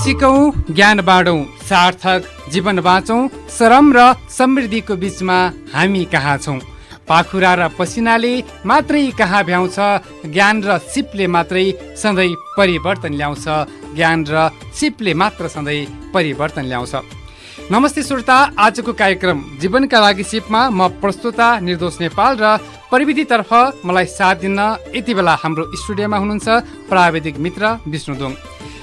सिकौं ज्ञान बाँडौं, सार्थक जीवन बाँचौं, श्रम र समृद्धिको बीचमा हामी कहाँ छौं। पाखुरा र पसिनाले मात्रै कहाँ भ्याउँछ, ज्ञान र सिपले मात्रै सधैँ परिवर्तन ल्याउँछ। ज्ञान र सिपले मात्र सधैँ परिवर्तन ल्याउँछ। नमस्ते श्रोता, आजको कार्यक्रम जीवनका लागि सिपमा म प्रस्तुता निर्दोष नेपाल र प्रविधितर्फ मलाई साथ दिन यति बेला हाम्रो स्टुडियोमा हुनुहुन्छ प्राविधिक मित्र विष्णुदोङ।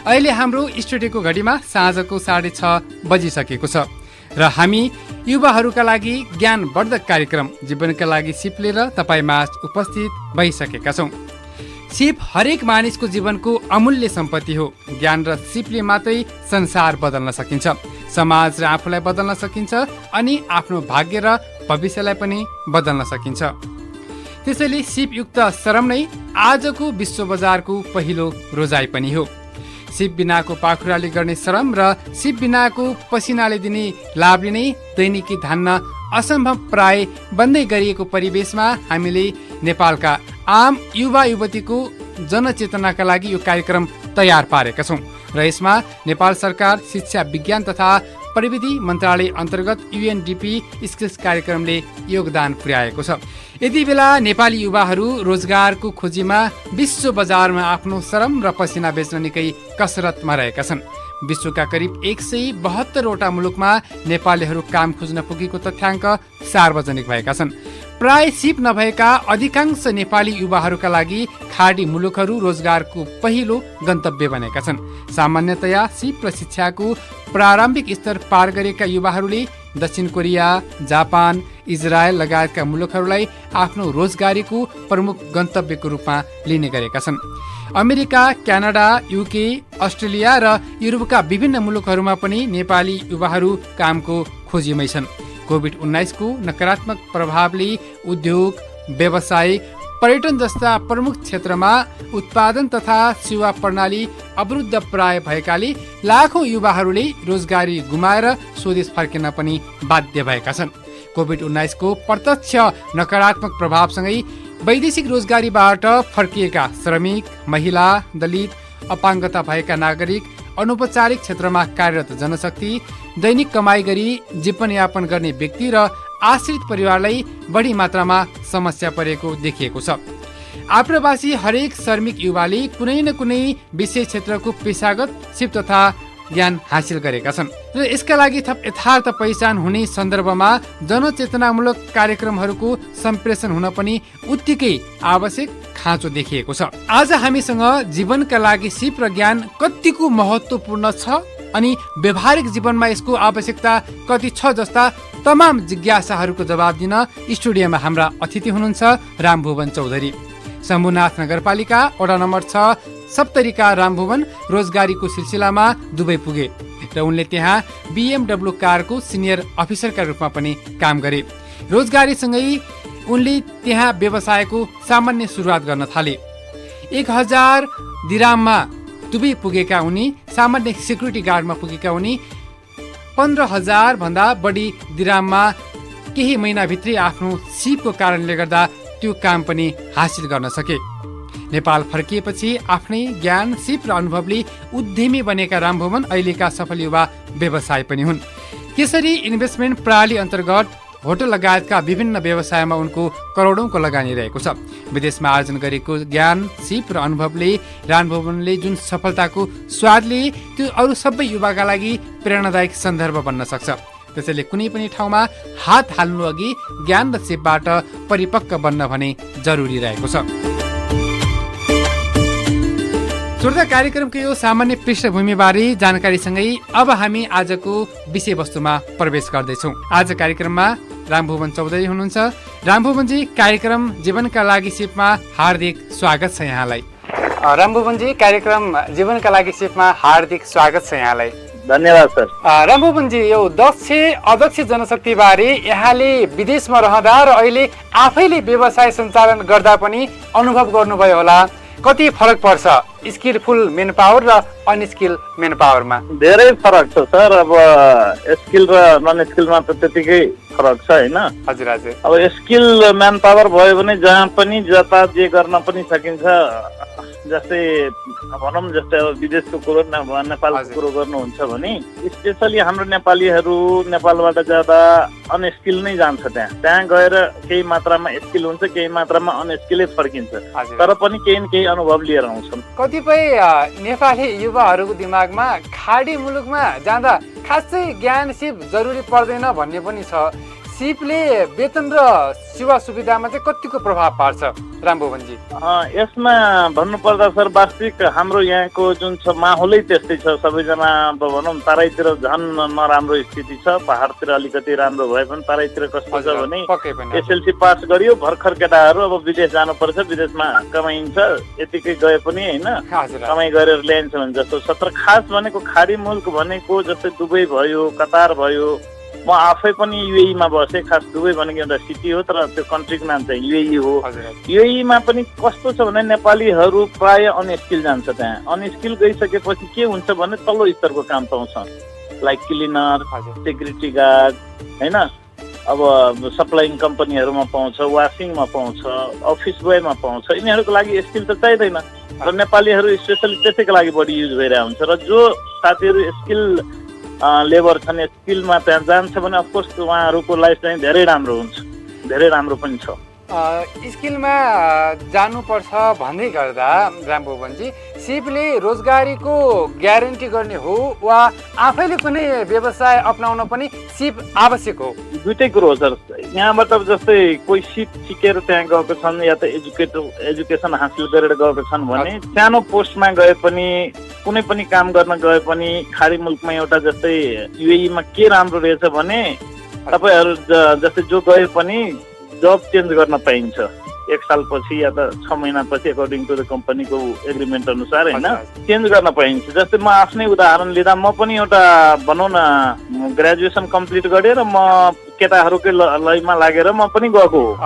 अहिले हाम्रो स्टुडियोको घडीमा साँझको 6:30 बजिसकेको छ र हामी युवाहरूका लागि ज्ञानवर्धक कार्यक्रम जीवनका लागि सिप लिएर तपाईँमाझ उपस्थित भइसकेका छौँ। सिप हरेक मानिसको जीवनको अमूल्य सम्पत्ति हो। ज्ञान र सिपले मात्रै संसार बदल्न सकिन्छ, समाज र आफूलाई बदल्न सकिन्छ अनि आफ्नो भाग्य र भविष्यलाई पनि बदल्न सकिन्छ। त्यसैले सिपयुक्त श्रम नै आजको विश्व बजारको पहिलो रोजाइ पनि हो। सिप बिनाको पाखुराले गर्ने श्रम र सिप बिनाको पसिनाले दिने लाभले नै दैनिकी धान्न असम्भव प्राय बन्दै गरिएको परिवेशमा हामीले नेपालका आम युवा युवतीको जनचेतनाका लागि यो कार्यक्रम तयार पारेका छौँ र यसमा नेपाल सरकार शिक्षा विज्ञान तथा प्रविधि मन्त्रालय अन्तर्गत UNDP स्किल्स कार्यक्रमले योगदान पुर्याएको छ। यति बेला नेपाली युवाहरू रोजगारको खोजीमा विश्व बजारमा आफ्नो श्रम र पसिना बेच्न निकै कसरतमा रहेका छन्। विश्वका करिब 172वटा मुलुकमा नेपालीहरू काम खोज्न पुगेको तथ्याङ्क सार्वजनिक भएका छन्। प्राय सिप नभएका अधिकांश नेपाली युवाहरूका लागि खाडी मुलुकहरू रोजगारको पहिलो गन्तव्य बनेका छन्। सामान्यतया सिप र शिक्षाको प्रारम्भिक स्तर पार गरेका युवाहरूले दक्षिण कोरिया, जापान, इजरायल लगायतका मुलुकहरूलाई आफ्नो रोजगारीको प्रमुख गन्तव्यको रूपमा लिने गरेका छन्। अमेरिका, क्यानाडा, UK, अस्ट्रेलिया र युरोपका विभिन्न मुलुकहरूमा पनि नेपाली युवाहरू कामको खोजीमै छन्। कोभिड-19 को नकारात्मक प्रभावले उद्योग, व्यवसाय, पर्यटन जस्ता प्रमुख क्षेत्रमा उत्पादन तथा सेवा प्रणाली अवरुद्ध प्राय भएकाले लाखौं युवाहरूले रोजगारी गुमाएर स्वदेश फर्किन पनि बाध्य भएका छन्। कोभिड-19 को प्रत्यक्ष नकारात्मक प्रभावसँगै वैदेशिक रोजगारीबाट फर्किएका श्रमिक, महिला, दलित, अपाङ्गता भएका नागरिक, अनौपचारिक क्षेत्रमा कार्यरत जनशक्ति, दैनिक कमाई गरी जीवनयापन गर्ने व्यक्ति र आश्रित परिवारलाई बढी मात्रामा समस्या परेको देखिएको छ। आप्रवासी हरेक श्रमिक युवाले कुनै न कुनै विशेष क्षेत्रको पेशागत सिप तथा ज्ञान हासिल गरेका छन् र यसका लागि थप यथार्थ पहिचान हुने सन्दर्भमा जनचेतनामूलक कार्यक्रमहरूको सम्प्रेषण हुन पनि उत्तिकै आवश्यक खाँचो देखिएको छ। आज हामीसँग जीवनका लागि सिप र ज्ञान कतिको महत्त्वपूर्ण छ अनि व्यवहारिक जीवनमा यसको आवश्यकता कति छ जस्ता तमाम जिज्ञासाहरूको जवाब दिन स्टुडियोमा हाम्रा अतिथि हुनुहुन्छ रामभुवन चौधरी। शम्भुनाथ नगरपालिका वडा नम्बर 6 सप्तरीका रामभुवन रोजगारीको सिलसिलामा दुबई पुगे र उनले त्यहाँ BMW कारको सिनियर अफिसरका रूपमा पनि काम गरे। रोजगारीसँगै उनले त्यहाँ व्यवसायको सामान्य सुरुवात गर्न थाले। 1000 दिराममा दुबई पुगेका उनी सामान्य सिक्युरिटी गार्डमा पुगेका उनी 15,000 भन्दा बढी दिराममा केही महिनाभित्रै आफ्नो सिपको कारणले गर्दा त्यो काम पनि हासिल गर्न सके। नेपाल फर्किएपछि आफ्नै ज्ञान, सिप र अनुभवले उद्यमी बनेका रामभुवन अहिलेका सफल युवा व्यवसाय पनि हुन्। केसरी इन्भेस्टमेन्ट प्रणाली अन्तर्गत होटल लगायतका विभिन्न व्यवसायमा उनको करोडौंको लगानी रहेको छ। विदेशमा आर्जन गरेको ज्ञान, सिप र अनुभवले रामभुवनले जुन सफलताको स्वाद लिए त्यो अरू सबै युवाका लागि प्रेरणादायक सन्दर्भ बन्न सक्छ। त्यसैले कुनै पनि ठाउँमा हात हाल्नु अघि ज्ञान र सिपबाट परिपक्व बन्न भने जरुरी रहेको छ। श्रोता, कार्यक्रमको यो सामान्य पृष्ठभूमिबारे जानकारीसँगै अब हामी आजको विषयवस्तुमा प्रवेश गर्दैछौँ। आज कार्यक्रममा रामभुवन चौधरी हुनुहुन्छ। रामभुवनजी, कार्यक्रम जीवनका लागि सिपमा हार्दिक स्वागत छ यहाँलाई। रामभुवनजी, कार्यक्रम जीवनका लागि सिपमा हार्दिक स्वागत छ यहाँलाई। धन्यवाद सर। रामभुवनजी, यो अध्यक्ष जनशक्तिबारे यहाँले विदेशमा रहँदा र अहिले आफैले व्यवसाय सञ्चालन गर्दा पनि अनुभव गर्नुभयो होला। कति फरक पर्छ स्किलफुल मेन पावर र अनस्किल मेन पावरमा? धेरै फरक छ सर। अब स्किल र नन स्किलमा त त्यतिकै फरक छ हैन? हजुर हजुर। अब स्किल म्यान पावर भयो भने जहाँ पनि जता जे गर्न पनि सकिन्छ। जस्तै भनौँ जस्तै अब विदेशको कुरो नेपालको कुरो गर्नुहुन्छ भने स्पेसली हाम्रो नेपालीहरू नेपालबाट जाँदा अनस्किल नै जान्छ त्यहाँ गएर केही मात्रामा स्किल हुन्छ केही मात्रामा अनस्किलै फर्किन्छ तर पनि केही न केही अनुभव लिएर आउँछन्। कतिपय नेपाली युवाहरूको दिमागमा खाडी मुलुकमा जाँदा खासै ज्ञान सिप जरुरी पर्दैन भन्ने पनि छ। सिपले वेतन र सेवा सुविधामा चाहिँ कतिको प्रभाव पार्छ रामभुवनजी? यसमा भन्नुपर्दा सर वास्तविक हाम्रो यहाँको जुन छ माहौलै त्यस्तै छ। सबैजना अब भनौँ तराईतिर झन् नराम्रो स्थिति छ, पहाडतिर अलिकति राम्रो भए पनि तराईतिर कस्तो छ भने एसएलसी पास गरियो भर्खर केटाहरू अब विदेश जानुपर्छ, विदेशमा कमाइन्छ, यतिकै गए पनि होइन कमाइ गरेर ल्याइन्छ भने जस्तो छ। तर खास भनेको खाडी मुल्क भनेको जस्तै दुबई भयो, कतार भयो, म आफै पनि युएईमा बसेँ। खास दुबई भनेको एउटा सिटी हो तर त्यो कन्ट्रीको नाम चाहिँ युएई हो। युएईमा पनि कस्तो छ भने नेपालीहरू प्राय अनस्किल जान्छ। त्यहाँ अनस्किल गइसकेपछि के हुन्छ भने तल्लो स्तरको काम पाउँछ, लाइक क्लिनर, सेक्युरिटी गार्ड होइन, अब सप्लाइङ कम्पनीहरूमा पाउँछ, वासिङमा पाउँछ, अफिस बोयमा पाउँछ। यिनीहरूको लागि स्किल त चाहिँदैन र नेपालीहरू स्पेसली त्यसैको लागि बढी युज भइरहेको हुन्छ। र जो साथीहरू स्किल लेबर छन् स्किलमा त्यहाँ जान्छ भने अफकोर्स उहाँहरूको लाइफ चाहिँ धेरै राम्रो हुन्छ, धेरै राम्रो पनि छ। स्किलमा जानुपर्छ भन्दै गर्दा रामभुवनजी सिपले रोजगारीको ग्यारेन्टी गर्ने हो वा आफैले कुनै व्यवसाय अपनाउन पनि सिप आवश्यक हो? दुइटै कुरो हो सर। यहाँबाट जस्तै कोही सिप सिकेर त्यहाँ गएको छन् या त एजुकेसन हासिल गरेर गएको छन् भने सानो पोस्टमा गए पनि कुनै पनि काम गर्न गए पनि खाडी मुल्कमा एउटा जस्तै युएईमा के राम्रो रहेछ भने तपाईँहरू जस्तै जो गए पनि जब चेन्ज गर्न पाइन्छ 1 सालपछि या त 6 महिनापछि अकर्डिङ टु द कम्पनीको एग्रिमेन्ट अनुसार होइन चेन्ज गर्न पाइन्छ। जस्तै म आफ्नै उदाहरण लिँदा म पनि एउटा भनौँ न ग्रेजुएसन कम्प्लिट गरेर म केटाहरूकै लयमा लागेर म पनि गएको हो।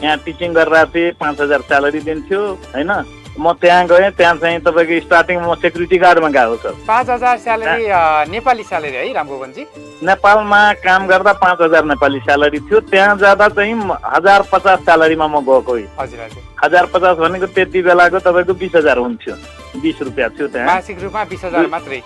यहाँ टिचिङ गरिरहेको थिएँ, 5,000 स्यालेरी दिन्थ्यो होइन। म त्यहाँ गएँ, त्यहाँ चाहिँ तपाईँको स्टार्टिङ म सेक्युरिटी गार्डमा गएको छ। 5,000 स्यालेरी नेपाली स्यालेरी है रामभुवनजी? नेपालमा काम गर्दा 5,000 नेपाली स्यालेरी थियो, त्यहाँ जाँदा चाहिँ 1,050 स्यालेरीमा म गएको। 1,050 भनेको त्यति बेलाको तपाईँको 20,000 हुन्थ्यो, 20 रुपियाँ थियो त्यहाँ मासिक रूपमा 20,000 मात्रै।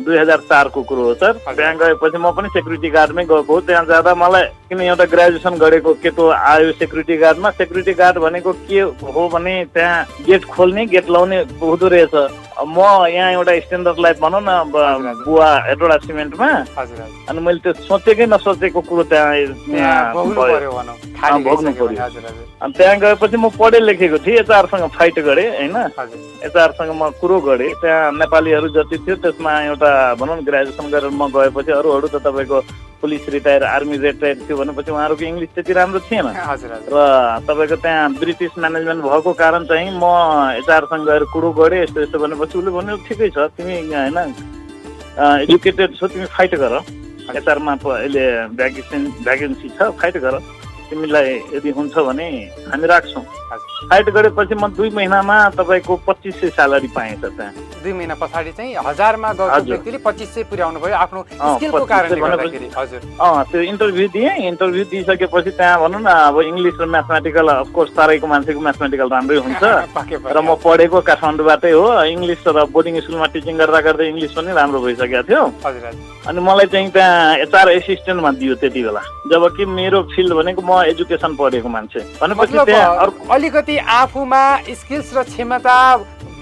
2004 को कुरो हो सर। त्यहाँ गएपछि म पनि सेक्युरिटी गार्डमै गएको हो। त्यहाँ जाँदा मलाई किन एउटा ग्रेजुएसन गरेको केटो आयो सेक्युरिटी गार्डमा। सेक्युरिटी गार्ड भनेको के हो भने त्यहाँ गेट खोल्ने गेट लाउने हुँदो रहेछ। म यहाँ एउटा स्ट्यान्डर्ड लाइफ भनौँ न बुवा हेटौडा सिमेन्टमा, अनि मैले त्यो सोचेकै नसोचेको कुरो त्यहाँ भोग्नु पर्यो। अनि त्यहाँ गएपछि म पढे लेखेको थिएँ, एचआरसँग फाइट गरेँ होइन, एचआरसँग म कुरो गरेँ। त्यहाँ नेपालीहरू जति थियो त्यसमा एउटा भनौँ न ग्रेजुएसन गरेर म गएपछि अरूहरू त तपाईँको पुलिस रिटायर, आर्मी रिटायर थियो भनेपछि उहाँहरूको इङ्ग्लिस त्यति राम्रो थिएन र तपाईँको त्यहाँ ब्रिटिस म्यानेजमेन्ट भएको कारण चाहिँ म एचआरसँग गएर कुरो गरेँ। यस्तो यस्तो भनेपछि उसले भन्यो ठिकै छ तिमी होइन एजुकेटेड छौ, तिमी फाइट गर, एचआरमा अहिले भ्याकेन्सी छ, फाइट गर, तिमीलाई यदि हुन्छ भने हामी राख्छौँ। फाइट गरेपछि म 2 महिनामा तपाईँको 2500 स्यालेरी पाएँ सर। त्यहाँ 2 महिना पछाडि चाहिँ 1000 मा गएको व्यक्तिले 2500 पुर्याउनु भयो आफ्नो स्किलको कारणले गर्दाखेरि। हजुर त्यो इन्टरभ्यू दिएँ। इन्टरभ्यू दिइसकेपछि त्यहाँ भनौँ न अब इङ्ग्लिस र म्याथमेटिकल अफकोर्स तराईको मान्छेको म्याथमेटिकल राम्रै हुन्छ र म पढेको काठमाडौँबाटै हो। इङ्ग्लिस र बोर्डिङ स्कुलमा टिचिङ गर्दा गर्दै इङ्ग्लिस पनि राम्रो भइसकेको थियो। अनि मलाई चाहिँ त्यहाँ एचआर एसिस्टेन्टमा दियो त्यति बेला, जबकि मेरो फिल्ड भनेको म एजुकेसन पढेको मान्छे भनेपछि त्यहाँ अलिकति आफूमा स्किल्स र क्षमता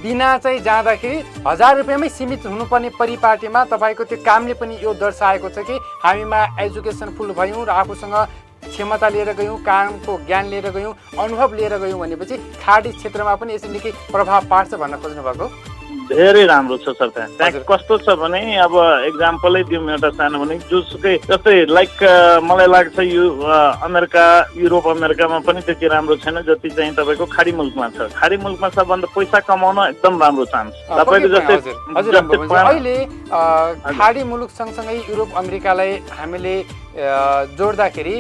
बिना चाहिँ जाँदाखेरि 1000 रुपियाँमै सीमित हुनुपर्ने परिपाटीमा तपाईँको त्यो कामले पनि यो दर्शाएको छ कि हामीमा एजुकेसन फुल भयौँ र आफूसँग क्षमता लिएर गयौँ, कामको ज्ञान लिएर गयौँ, अनुभव लिएर गयौँ भनेपछि खाडी क्षेत्रमा पनि यसले निकै प्रभाव पार्छ भन्न खोज्नु भएको? धेरै राम्रो छ सर। त्यहाँ कस्तो छ भने अब एक्जाम्पलै दिउँ एउटा सानो भने जोसुकै जस्तै लाइक मलाई लाग्छ यो अमेरिका, युरोप अमेरिकामा पनि त्यति राम्रो छैन जति चाहिँ तपाईँको खाडी मुल्कमा छ। खाडी मुल्कमा छ भन्दा पैसा कमाउन एकदम राम्रो चान्स तपाईँको जस्तै अहिले खाडी मुलुक सँगसँगै युरोप अमेरिकालाई हामीले जोड्दाखेरि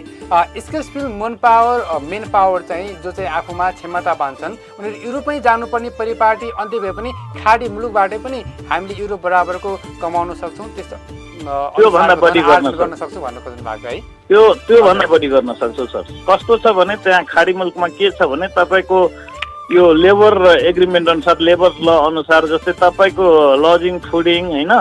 स्किल्सफुल मेन पावर चाहिँ जो चाहिँ आफूमा क्षमता बान्छन् उनीहरू युरोपमै जानुपर्ने परिपाटी अन्त्य भए पनि खाडी मुलुकबाटै पनि हामीले युरोप बराबरको कमाउन सक्छौँ, त्यस्तो त्योभन्दा बढी गर्न सक्छौँ भन्न खोज्नु भएको है? त्योभन्दा बढी गर्न सक्छौँ सर। कस्तो छ भने त्यहाँ खाडी मुल्कमा के छ भने तपाईँको यो लेबर एग्रिमेन्ट अनुसार लेबर ल अनुसार जस्तै तपाईँको लजिङ फुडिङ होइन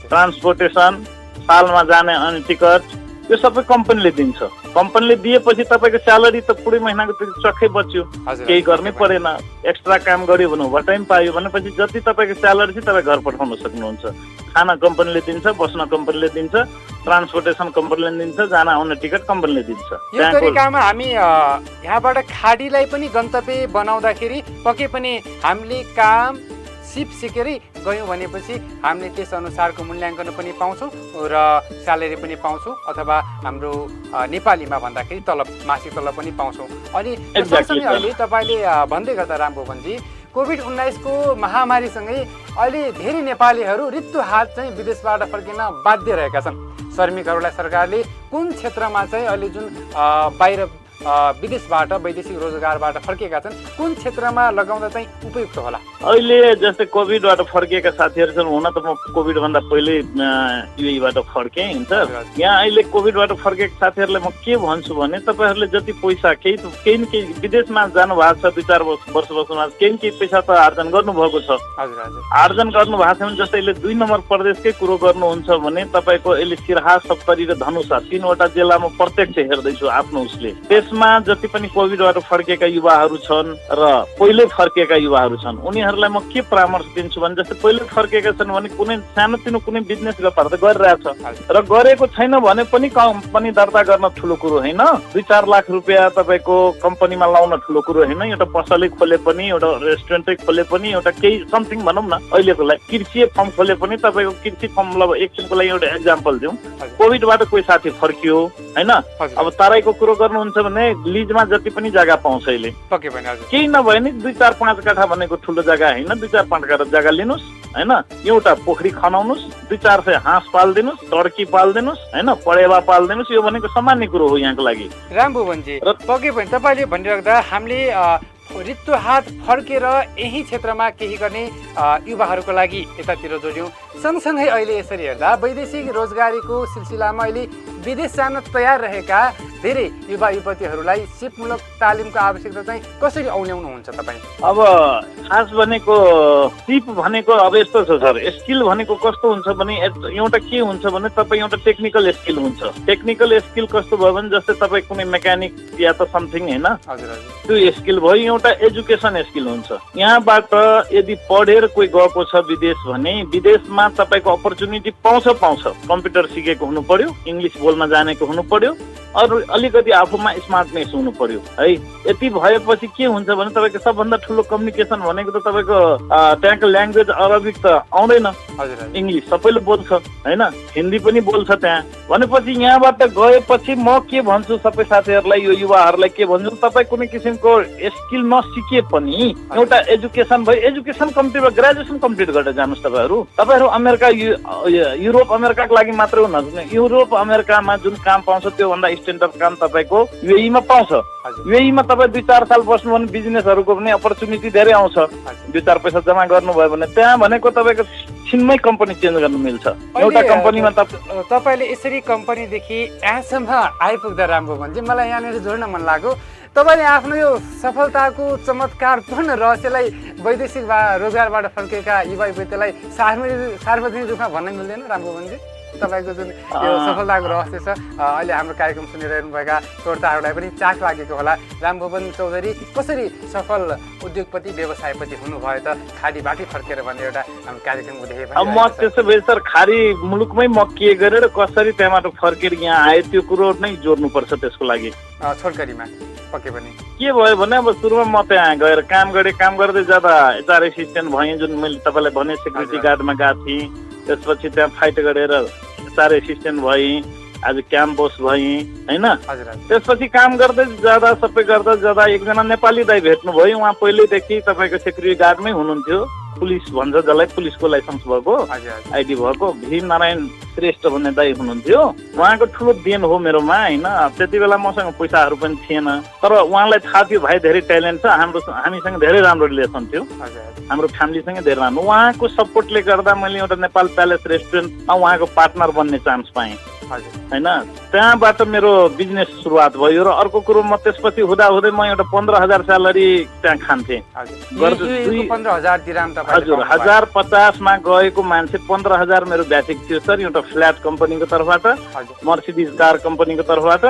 ट्रान्सपोर्टेसन सालमा जाने अनि टिकट यो सबै कम्पनीले दिन्छ कम्पनीले दिएपछि तपाईँको स्यालेरी त पुरै महिनाको त्यो चक्कै बच्यो केही गर्नै परेन एक्स्ट्रा काम गर्यो भने ओभरटाइम पायो भनेपछि जति तपाईँको स्यालेरी चाहिँ तपाईँ घर पठाउन सक्नुहुन्छ खाना कम्पनीले दिन्छ बस्न कम्पनीले दिन्छ ट्रान्सपोर्टेसन कम्पनीले दिन्छ जान आउने टिकट कम्पनीले दिन्छ यो तरिकामा हामी यहाँबाट खाडीलाई पनि गन्तव्य बनाउँदाखेरि पक्कै पनि हामीले काम सिप सिकेरै गयौँ भनेपछि हामीले त्यस अनुसारको मूल्याङ्कन पनि पाउँछौँ र स्यालेरी पनि पाउँछौँ अथवा हाम्रो नेपालीमा भन्दाखेरि तलब मासिक तलब पनि पाउँछौँ। अनि सँगसँगै अहिले तपाईँले भन्दै गर्दा रामभुवनजी कोभिड-19 को महामारीसँगै अहिले धेरै नेपालीहरू रित्तो हात चाहिँ विदेशबाट फर्किन बाध्य रहेका छन्। श्रमिकहरूलाई सरकारले कुन क्षेत्रमा चाहिँ अहिले जुन बाहिर विदेशबाट वैदेशिक रोजगारबाट फर्केका छन् कुन क्षेत्रमा लगाउँदा चाहिँ उपयुक्त होला? अहिले जस्तै कोभिडबाट फर्किएका साथीहरू छन् हुन त म कोभिडभन्दा पहिल्यै युएबाट फर्केँ हुन्छ। यहाँ अहिले कोभिडबाट फर्केका साथीहरूलाई म के भन्छु भने तपाईँहरूले जति पैसा केही न केही विदेशमा जानु भएको छ 2-4 वर्ष बस्नुभएको केही न केही पैसा त आर्जन गर्नुभएको छ। आर्जन गर्नु भएको छ भने जस्तै अहिले 2 नम्बर प्रदेशकै कुरो गर्नुहुन्छ भने तपाईँको अहिले सिराहा सप्तरी र धनुषा 3वटा जिल्लामा प्रत्यक्ष हेर्दैछु आफ्नो उसले त्यसमा जति पनि कोभिडबाट फर्केका युवाहरू छन् र पहिल्यै फर्केका युवाहरू छन् उनीहरूलाई म के परामर्श दिन्छु भने जस्तै पहिल्यै फर्केका छन् भने कुनै सानोतिनो कुनै बिजनेस व्यापार त गरिरहेछ र गरेको छैन भने पनि कम्पनी दर्ता गर्न ठुलो कुरो होइन 2-4 लाख रुपियाँ तपाईँको कम्पनीमा लाउन ठुलो कुरो होइन। एउटा पसलै खोले पनि एउटा रेस्टुरेन्टै खोले पनि एउटा केही समथिङ भनौँ न अहिलेको लागि कृषि फर्म खोले पनि तपाईँको कृषि फर्म ल एकछिनको लागि एउटा एक्जाम्पल दिउँ कोभिडबाट कोही साथी फर्कियो होइन अब तराईको कुरो गर्नुहुन्छ भने लिजमा जति पनि जग्गा पाउँछ अहिले केही नभए नि 2-4-5 काठा भनेको ठुलो जग्गा होइन 2-4-5 काठा जग्गा लिनुहोस् होइन एउटा पोखरी खनाउनुहोस् 200-400 हाँस पालिदिनुहोस् टर्की पालिदिनुहोस् होइन पडेवा पालिदिनुहोस् यो भनेको सामान्य कुरो हो यहाँको लागि। रामभुवनजी र पक्कै पनि तपाईँले भनिराख्दा हामीले रित्तो हात फर्केर यही क्षेत्रमा केही गर्ने युवाहरूको लागि यतातिर जोड्यौँ। सँगसँगै अहिले यसरी हेर्दा वैदेशिक रोजगारीको सिलसिलामा अहिले विदेश जान तयार रहेका धेरै युवा युवतीहरूलाई सिपमूलक तालिमको आवश्यकता चाहिँ कसरी औल्याउनुहुन्छ तपाईँ? अब खास भनेको सिप भनेको अब यस्तो छ सर स्किल भनेको कस्तो हुन्छ भने एउटा के हुन्छ भने तपाईँ एउटा टेक्निकल स्किल हुन्छ। टेक्निकल स्किल कस्तो भयो भने जस्तै तपाईँ कुनै मेकानिक या त समथिङ होइन त्यो स्किल भयो एउटा एजुकेसन स्किल हुन्छ। यहाँबाट यदि पढेर कोही गएको छ विदेश भने विदेशमा तपाईँको अपर्च्युनिटी पाउँछ कम्प्युटर सिकेको हुनु पर्यो इङ्ग्लिस बोल्न जानेको हुनु पर्यो अरू अलिकति आफूमा स्मार्टनेस हुनु पर्यो है। यति भएपछि के हुन्छ भने तपाईँको सबभन्दा ठुलो कम्युनिकेसन भनेको त तपाईँको त्यहाँको ल्याङ्ग्वेज अरबिक त आउँदैन इङ्ग्लिस सबैले बोल्छ होइन हिन्दी पनि बोल्छ त्यहाँ भनेपछि यहाँबाट गएपछि म के भन्छु सबै साथीहरूलाई यो युवाहरूलाई के भन्छु तपाईँ कुनै किसिमको स्किल नसिके पनि एउटा एजुकेसन भयो एजुकेसन कम्प्लिट ग्रेजुएसन कम्प्लिट गरेर जानुहोस्। तपाईँहरू अमेरिका युरोप अमेरिकाको लागि मात्रै हुनुहुन्छ युरोप अमेरिकामा जुन काम पाउँछ त्योभन्दा स्ट्यान्डर्ड काम तपाईँको युएईमा पाउँछ। युएईमा तपाईँ 2-4 साल बस्नु भने बिजनेसहरूको पनि अपर्च्युनिटी धेरै आउँछ 2-4 पैसा जम्मा गर्नुभयो भने त्यहाँ भनेको तपाईँको छिनमै कम्पनी चेन्ज गर्नु मिल्छ। एउटा कम्पनीमा तपाईँले यसरी कम्पनीदेखि यहाँसम्म आइपुग्दा रामभुवनजी मलाई यहाँनिर जोड्न मन लाग्यो तपाईँले आफ्नो यो सफलताको चमत्कारपूर्ण रहस्यलाई वैदेशिक रोजगारबाट फर्केका युवा युवतीलाई सार्वजनिक रूपमा भन्न मिल्दैन रामभुवनजी? तपाईँको जुन यो सफलताको रहस्य छ अहिले हाम्रो कार्यक्रम सुनिरहनुभएका श्रोताहरूलाई पनि चाख लागेको होला रामभुवन चौधरी कसरी सफल उद्योगपति व्यवसायपति हुनुभयो त खाडीबाटै फर्केर भन्ने एउटा हाम्रो कार्यक्रम हुँदै म त्यसो भए सर खाडी मुलुकमै म के गरेर कसरी त्यहाँबाट फर्केर यहाँ आए त्यो कुरो नै जोड्नुपर्छ त्यसको लागि छोटकरीमा पक्कै पनि के भयो भने अब सुरुमा म त्यहाँ गएर काम गर्दै जाँदा एचआर एसिस्टेन्ट भएँ जुन मैले तपाईँलाई भने सेक्युरिटी गार्डमा गएको थिएँ त्यसपछि त्यहाँ फाइट गरेर एचआर एसिस्टेन्ट भएँ आज क्याम्प बस भएँ होइन त्यसपछि काम गर्दै जाँदा सबै गर्दा जाँदा एकजना नेपाली दाइ भेट्नुभयो उहाँ पहिल्यैदेखि तपाईँको सेक्युरिटी गार्डमै हुनुहुन्थ्यो पुलिस भन्छ जसलाई पुलिसको लाइसेन्स भएको आइडी भएको भीम नारायण श्रेष्ठ भन्ने दाइ हुनुहुन्थ्यो उहाँको ठुलो देन हो मेरोमा होइन त्यति बेला मसँग पैसाहरू पनि थिएन तर उहाँलाई थाहा थियो भाइ धेरै ट्यालेन्ट छ हामीसँग धेरै राम्रो रिलेसन थियो हाम्रो फ्यामिलीसँग धेरै राम्रो उहाँको सपोर्टले गर्दा मैले एउटा नेपाल प्यालेस रेस्टुरेन्टमा उहाँको पार्टनर बन्ने चान्स पाएँ होइन। त्यहाँबाट मेरो बिजनेस सुरुवात भयो र अर्को कुरो म त्यसपछि हुँदाहुँदै म एउटा 15,000 स्यालेरी त्यहाँ खान्थेँ। हजुर 1050 मा गएको मान्छे 15,000 मेरो बेसिक थियो सर। एउटा फ्ल्याट कम्पनीको तर्फबाट, मर्सिडिज कार कम्पनीको तर्फबाट,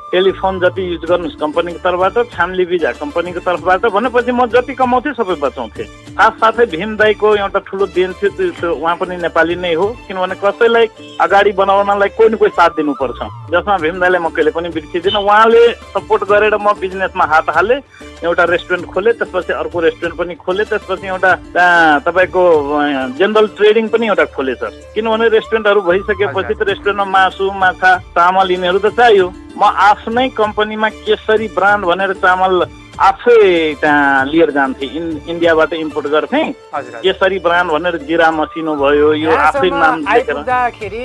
टेलिफोन जति युज गर्नुहोस् कम्पनीको तर्फबाट, फ्यामिली भिजा कम्पनीको तर्फबाट भनेपछि म जति कमाउँथेँ सबै बचाउँथेँ। साथसाथै भीम दाईको एउटा ठुलो देन थियो, त्यो उहाँ पनि नेपाली नै हो। किनभने कसैलाई अगाडि बनाउनलाई कोही न कोही साथ दिनुपर्छ, जसमा भीम दाईले म कहिले पनि बिर्सिदिनँ। उहाँले सपोर्ट गरेर म बिजनेसमा हात हालेँ। एउटा रेस्टुरेन्ट खोले, त्यसपछि अर्को रेस्टुरेन्ट पनि खोले, त्यसपछि एउटा तपाईँको जेनरल ट्रेडिङ पनि एउटा खोले सर। किनभने रेस्टुरेन्टहरू भइसकेपछि त रेस्टुरेन्टमा मासु, माछा, चामल यिनीहरू त चाहियो। म आफ्नै कम्पनीमा केसरी ब्रान्ड भनेर चामल आफै त्यहाँ लिएर जान्थेँ, इन्डियाबाट इम्पोर्ट गर्थेँ। केसरी ब्रान्ड भनेर जिरा मसिनो भयो, यो आफै नाम लेखेर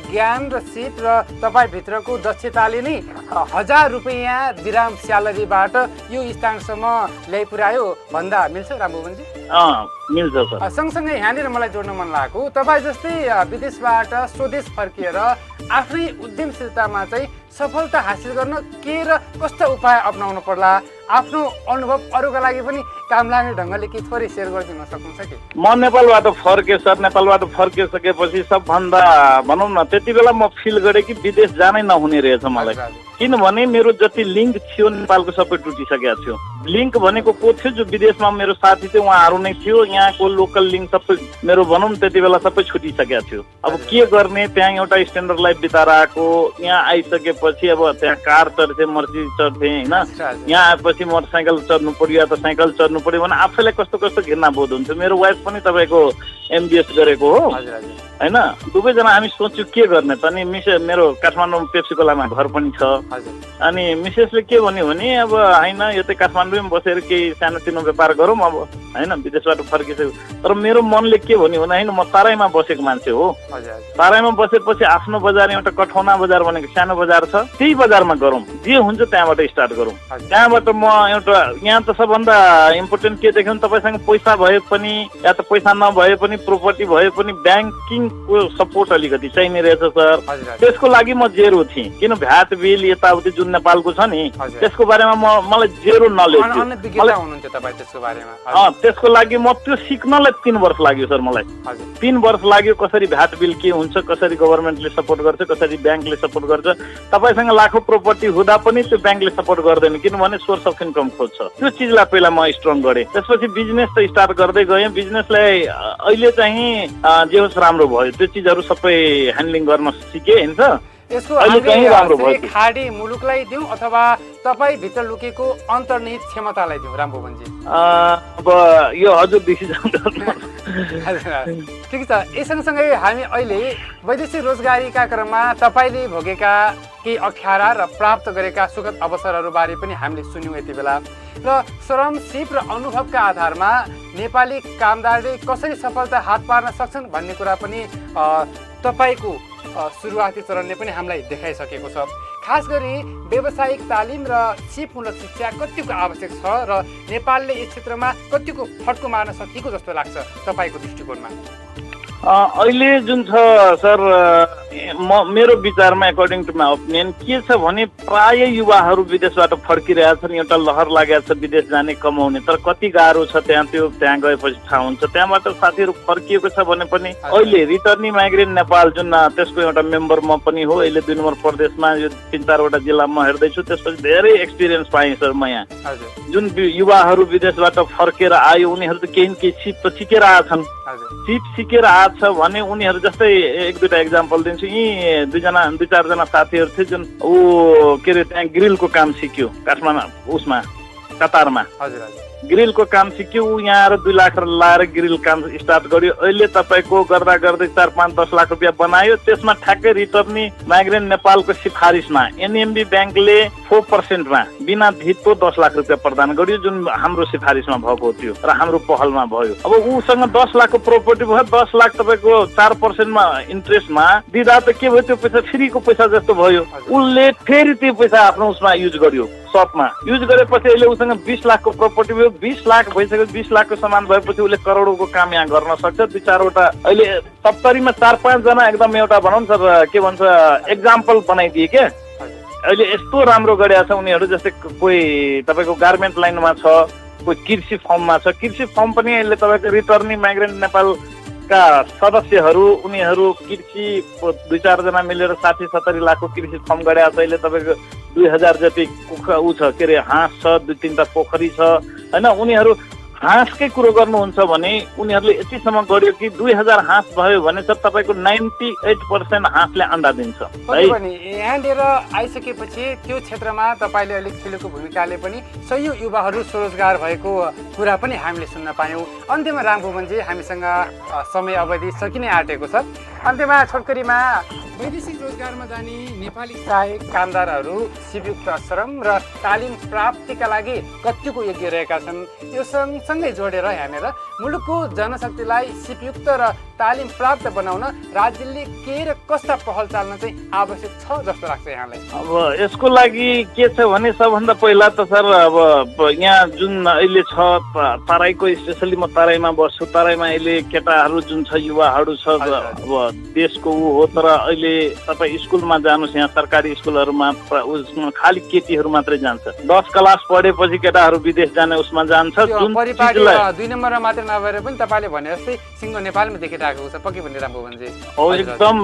ज्ञान र सिप र तपाईँभित्रको दक्षताले नै 1000 रुपियाँ दिराम स्यालेरीबाट यो स्थानसम्म ल्याइपुर्यायो भन्दा मिल्छ रामभुवनजी? मिल्छ सर। सँगसँगै यहाँनिर मलाई जोड्न मन लागेको, तपाईँ जस्तै विदेशबाट स्वदेश फर्किएर आफ्नै उद्यमशीलतामा चाहिँ सफलता हासिल गर्न के र कस्ता उपाय अपनाउनु पर्ला, आफ्नो अनुभव अरूका लागि पनि काम लाग्ने ढङ्गले के थोरै सेयर गरिदिन सक्नुहुन्छ कि? म नेपालबाट फर्केँ सर। नेपालबाट फर्किसकेपछि सबभन्दा भनौँ न त्यति बेला म फिल गरेँ कि विदेश जानै नहुने रहेछ मलाई। किनभने मेरो जति लिङ्क थियो नेपालको सबै टुटिसकेको थियो। लिङ्क भनेको को थियो? जो विदेशमा मेरो साथी थियो उहाँहरू नै थियो। यहाँको लोकल लिङ्क सबै मेरो भनौँ त्यति बेला सबै छुटिसकेको थियो। अब के गर्ने? त्यहाँ एउटा स्ट्यान्डर्ड लाइफ बिताएर आएको, यहाँ आइसकेपछि अब त्यहाँ कार चढ्थेँ, मर्सिडिज चढ्थेँ होइन। यहाँ आएपछि मोटरसाइकल चढ्नु पर्यो या त साइकल चढ्नु पर्यो भने आफैलाई कस्तो कस्तो घृणाबोध हुन्थ्यो। मेरो वाइफ पनि तपाईँको MBS गरेको हो होइन। दुवैजना हामी सोच्यौँ के गर्ने त। अनि मेरो काठमाडौँ पेप्सी कोलामा घर पनि छ। अनि मिसेसले के भन्यो भने अब होइन यो त काठमाडौँमै बसेर केही सानोतिनो व्यापार गरौँ अब होइन, विदेशबाट फर्किसक्यो। तर मेरो मनले के भन्यो भने होइन, म तराईमा बसेको मान्छे हो। तराईमा बसेपछि आफ्नो बजार एउटा कठौना बजार भनेको सानो बजार छ, त्यही बजारमा गरौँ, जे हुन्छ त्यहाँबाट स्टार्ट गरौँ। त्यहाँबाट म एउटा यहाँ त सबभन्दा इम्पोर्टेन्ट के देख्यो भने तपाईँसँग पैसा भए पनि या त पैसा नभए पनि प्रोपर्टी भए पनि ब्याङ्किङको सपोर्ट अलिकति चाहिने रहेछ सर। त्यसको लागि म जेरो थिएँ। किन भ्याट बिल यताउति जुन नेपालको छ नि त्यसको बारेमा मलाई जेरो नलेज थियो। त्यसको लागि म त्यो सिक्नलाई 3 वर्ष लाग्यो सर। मलाई 3 वर्ष लाग्यो कसरी भ्याट बिल के हुन्छ, कसरी गभर्मेन्टले सपोर्ट गर्छ, कसरी ब्याङ्कले सपोर्ट गर्छ। तपाईँसँग लाखौँ प्रोपर्टी हुँदा पनि त्यो ब्याङ्कले सपोर्ट गर्दैन, किनभने सोर्स अफ इन्कम खोज्छ। त्यो चिजलाई पहिला म स्ट्रङ गरेँ। त्यसपछि बिजनेस त स्टार्ट गर्दै गएँ। बिजनेसलाई अहिले चाहिँ जे होस् राम्रो भयो। त्यो चिजहरू सबै ह्यान्डलिङ गर्न सिकेँ होइन। यसको हामीले खाडी मुलुकलाई दिउँ अथवा तपाईँ भित्र लुकेको अन्तर्निहित क्षमतालाई दिउँ रामभुवनजी? अब यो हजुर डिसिजन ठिक छ। यससँगसँगै हामी अहिले वैदेशिक रोजगारीका क्रममा तपाईँले भोगेका केही अप्ठ्यारा र प्राप्त गरेका सुखद अवसरहरू बारे पनि हामीले सुन्यौँ यति बेला। र श्रम, सिप र अनुभवका आधारमा नेपाली कामदारले कसरी सफलता हात पार्न सक्छन् भन्ने कुरा पनि तपाईँको सुरुवाती चरणले पनि हामीलाई देखाइसकेको छ। खास गरी व्यावसायिक तालिम र सिपमूलक शिक्षा कतिको आवश्यक छ र नेपालले यस क्षेत्रमा कतिको फड्को मार्न सकेको जस्तो लाग्छ तपाईँको दृष्टिकोणमा? अहिले जुन छ सर मेरो विचारमा एकर्डिङ टु माई ओपिनियन के छ भने प्राय युवाहरू विदेशबाट फर्किरहेका छन्। एउटा लहर लागेको छ विदेश जाने कमाउने, तर कति गाह्रो छ त्यहाँ त्यो त्यहाँ गएपछि थाहा हुन्छ। त्यहाँबाट साथीहरू फर्किएको छ भने पनि अहिले रिटर्निङ माइग्रेन्ट नेपाल जुन त्यसको एउटा मेम्बर म पनि हो। अहिले 2 नम्बर प्रदेशमा यो 3-4वटा जिल्ला म हेर्दैछु। त्यसपछि धेरै एक्सपिरियन्स पाएँ सर म यहाँ। जुन युवाहरू विदेशबाट फर्केर आयो उनीहरू त केही न केही सिप त सिकेर आएछन्। सिप सिकेर आएछ भने उनीहरू जस्तै 1-2टा एक्जाम्पल दिन्छु। यी 2-4जना साथीहरू थिए जुन के अरे त्यहाँ ग्रिलको काम सिक्यो काठमाडौँ उसमा कतारमा। ग्रिलको काम सिक्यो। यहाँ आएर 2 लाख लाएर ग्रिल काम स्टार्ट गर्यो। अहिले तपाईँको गर्दा गर्दै 4-5-10 लाख रुपियाँ बनायो। त्यसमा ठ्याक्कै रिटर्नी माइग्रेन्ट नेपालको सिफारिसमा NMB ब्याङ्कले 4%मा बिना धितो 10 लाख रुपियाँ प्रदान गर्यो, जुन हाम्रो सिफारिसमा भएको थियो र हाम्रो पहलमा भयो। अब उसँग 10 लाखको प्रोपर्टी भयो। 10 लाख तपाईँको 4%मा इन्ट्रेस्टमा दिँदा त के भयो? त्यो पैसा फ्रीको पैसा जस्तो भयो। उसले फेरि त्यो पैसा आफ्नो उसमा युज गर्यो। सपमा युज गरेपछि अहिले उसँग 20 लाखको प्रपर्टी भयो, 20 लाख भइसक्यो, 20 लाखको सामान भएपछि उसले करोडौँको काम यहाँ गर्न सक्छ। 2-4वटा अहिले 70मा 4-5 जना एकदम एउटा भनौँ न सर के भन्छ एक्जाम्पल बनाइदिए के अहिले यस्तो राम्रो गरेका छ उनीहरू। जस्तै कोही तपाईँको गार्मेन्ट लाइनमा छ, कोही कृषि फर्ममा छ। कृषि फर्म पनि अहिले तपाईँको रिटर्निङ माइग्रेन्ट नेपालका सदस्यहरू उनीहरू कृषि 2-4 जना मिलेर 60-70 लाखको कृषि फर्म गरेका छ। अहिले तपाईँको 2000 जति ऊ छ के अरे हाँस छ, 2-3टा पोखरी छ होइन। उनीहरू हाँसकै कुरो गर्नुहुन्छ भने उनीहरूले यतिसम्म गर्यो कि 2000 हाँस भयो भने चाहिँ तपाईँको 98% हाँसले अन्डा दिन्छ है। यहाँनिर आइसकेपछि त्यो क्षेत्रमा तपाईँले अलिक खेलेको भूमिकाले पनि सयौं युवाहरू स्वरोजगार भएको कुरा पनि हामीले सुन्न पायौँ। अन्त्यमा रामभुवनजी हामीसँग समय अवधि सकिनै आँटेको छ। अन्त्यमा छोटकरीमा वैदेशिक रोजगारमा जाने नेपाली सहायक कामदारहरू सिपयुक्त श्रम र तालिम प्राप्तिका लागि कतिको योग्य रहेका छन्, यो सँगसँगै जोडेर यहाँनिर मुलुकको जनशक्तिलाई सिपयुक्त र तालिम प्राप्त बनाउन राज्यले के र कस्ता पहल चाल्न चाहिँ आवश्यक छ जस्तो लाग्छ यहाँलाई? अब यसको लागि के छ भने सबभन्दा पहिला त सर अब यहाँ जुन अहिले छ तराईको, स्पेसली म तराईमा बस्छु, तराईमा अहिले केटाहरू जुन छ युवाहरू छ अब देशको ऊ हो। तर अहिले तपाईँ स्कुलमा जानुहोस्, यहाँ सरकारी स्कुलहरूमा उसमा खालि केटीहरू मात्रै जान्छ। 10 क्लास पढेपछि केटाहरू विदेश जाने उसमा जान्छ। जुन 2 नम्बरमा मात्र नभएर पनि तपाईँले भने जस्तै सिङ्गो नेपालमा देखिरहेको छ पक्कै पनि रामभुवनजी। हो एकदम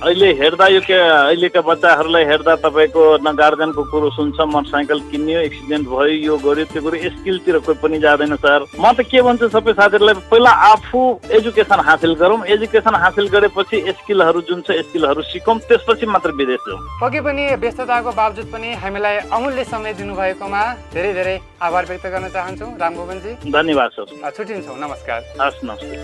अहिले हेर्दा यो के अहिलेका बच्चाहरूलाई हेर्दा तपाईँको न गार्जेनको कुरो सुन्छ, मोटरसाइकल किन्यो, एक्सिडेन्ट भयो, यो गर्यो त्यो गर्यो, स्किलतिर कोही पनि जाँदैन सर। म त के भन्छु सबै साथीहरूलाई पहिला आफू एजुकेसन हासिल गरौँ, एजुकेसन हासिल गरेपछि स्किलहरू जुन छ स्किलहरू सिकौँ, त्यसपछि मात्र विदेश जाउँ। पक्कै पनि व्यस्तताको बावजुद पनि हामीलाई अमूल्य समय दिनुभएकोमा धेरै धेरै आभार व्यक्त गर्न चाहन्छु रामभुवनजी। धन्यवाद सर। छुट्टिन्छौँ, नमस्कार। हस् नमस्ते।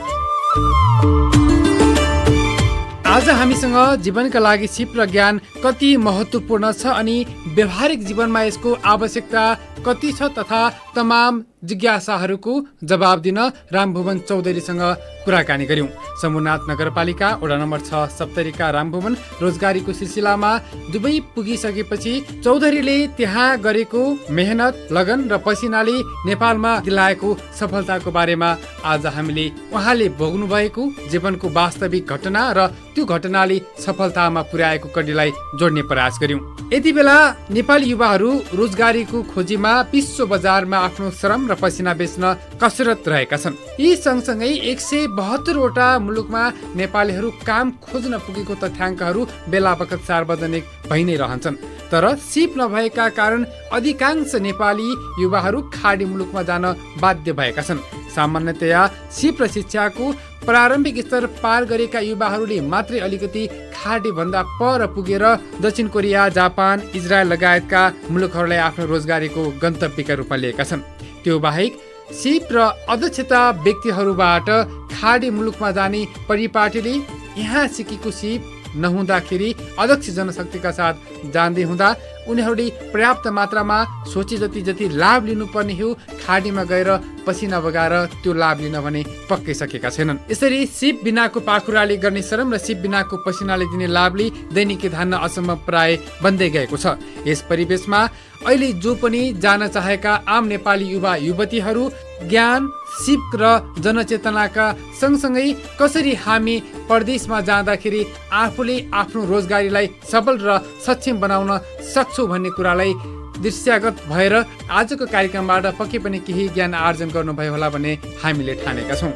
आज हामीसँग जीवनका लागि सिप र ज्ञान कति महत्त्वपूर्ण छ अनि व्यवहारिक जीवनमा यसको आवश्यकता कति छ तथा तमाम जिज्ञासाहरूको जवाब दिन रामभुवन चौधरीसँग कुराकानी गर्यौं। शम्भुनाथ नगरपालिका वडा नम्बर 6 सप्तरीका रामभुवन रोजगारीको सिलसिलामा दुबई पुगिसकेपछि चौधरीले त्यहाँ गरेको मेहनत, लगन र पसिनाले नेपालमा दिलाएको सफलताको बारेमा आज हामीले उहाँले भोग्नु भएको जीवनको वास्तविक घटना र त्यो घटनाले सफलतामा पुर्याएको कडीलाई जोड्ने प्रयास गर्यौं। यति बेला नेपाली युवाहरू रोजगारीको खोजीमा विश्व बजारमा आफ्नो श्रम र पसिना बेच्न कसरत रहेका छन्। यी सँगसँगै 172 वटा मुलुकमा नेपालीहरू काम खोज्न पुगेको तथ्याङ्कहरू बेला बखत सार्वजनिक भइ नै रहन्छन्। तर सिप नभएका कारण अधिकांश नेपाली युवाहरू खाडी मुलुकमा जान बाध्य भएका छन्। सामान्यतया सिप र शिक्षाको प्रारम्भिक स्तर पार गरेका युवाहरूले मात्रै अलिकति खाडी भन्दा पर पुगेर दक्षिण कोरिया, जापान, इजरायल लगायतका मुलुकहरूलाई आफ्नो रोजगारीको गन्तव्यका रूपमा लिएका छन्। त्यो बाहेक सिप र अध्यक्षता व्यक्तिहरूबाट खाडी मुलुकमा जाने परिपाटीले यहाँ सिकेको सिप नहुँदाखेरि अध्यक्ष जनशक्तिका साथ जाँदै हुँदा उनीहरूले पर्याप्त मात्रामा सोचे जति लाभ लिनुपर्ने हो खाडीमा गएर पसिना बगाएर त्यो लाभ लिन भने पक्कै सकेका छैनन्। यसरी सिप बिनाको पाखुराले गर्ने श्रम र सिप बिनाको पसिनाले दिने लाभले दैनिकी धान्न असम्भव प्राय बन्दै गएको छ। यस परिवेशमा अहिले जो पनि जान चाहेका आम नेपाली युवा युवतीहरू ज्ञान, सिप र जनचेतनाका सँगसँगै कसरी हामी परदेशमा जाँदाखेरि आफूले आफ्नो रोजगारीलाई सबल र सक्षम बनाउन सक्छौँ भन्ने कुरालाई दृश्यगत भएर आजको कार्यक्रमबाट पक्कै पनि केही ज्ञान आर्जन गर्नुभयो होला भन्ने हामीले ठानेका छौँ।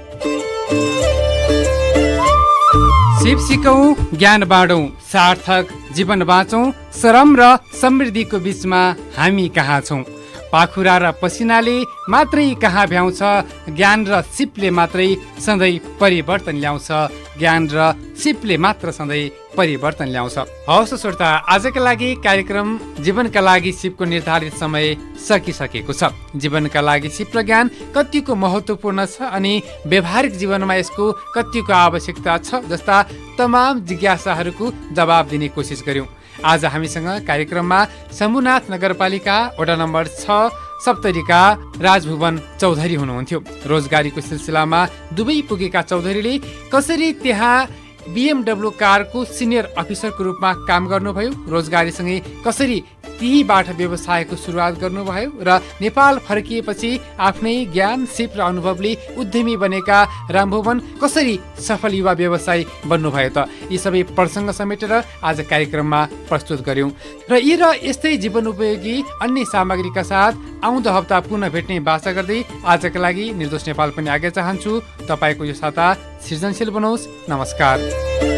सिप सिकौँ, ज्ञान बाँडौँ, सार्थक जीवन बाँचौँ, श्रम र समृद्धिको बीचमा हामी कहाँ छौँ। पाखुरा र पसिनाले मात्रै कहाँ भ्याउँछ, ज्ञान र सिपले मात्रै सधैँ परिवर्तन ल्याउँछ। ज्ञान र सिपले मात्र सधैँ परिवर्तन ल्याउँछ। हवस् श्रोता, आजका लागि कार्यक्रम जीवनका लागि सिपको निर्धारित समय सकिसकेको छ। जीवनका लागि सिप र ज्ञान कतिको महत्त्वपूर्ण छ अनि व्यवहारिक जीवनमा यसको कतिको आवश्यकता छ जस्ता तमाम जिज्ञासाहरूको जवाब दिने कोसिस गर्यौं। आज हामीसँग कार्यक्रममा शम्भुनाथ नगरपालिका वडा नम्बर 6 सप्तरीका राजभुवन चौधरी हुनुहुन्थ्यो। रोजगारीको सिलसिलामा दुबई पुगेका चौधरीले कसरी त्यहाँ BMW कारको सिनियर अफिसरको रूपमा काम गर्नुभयो, रोजगारीसँगै कसरी त्यहीबाट व्यवसायको सुरुवात गर्नुभयो र नेपाल फर्किएपछि आफ्नै ज्ञान सिप र अनुभवले उद्यमी बनेका रामभुवन कसरी सफल युवा व्यवसायी बन्नुभयो त? यी सबै प्रसङ्ग समेटेर आज कार्यक्रममा प्रस्तुत गर्यौं र यी र यस्तै जीवन उपयोगी अन्य सामग्रीका साथ आउँदो हप्ता पुनः भेट्ने बाचा गर्दै आजका लागि निर्दोष नेपाल पनि आज्ञा चाहन्छु। तपाईँको यो साता सृजनशील बनोस्। नमस्कार।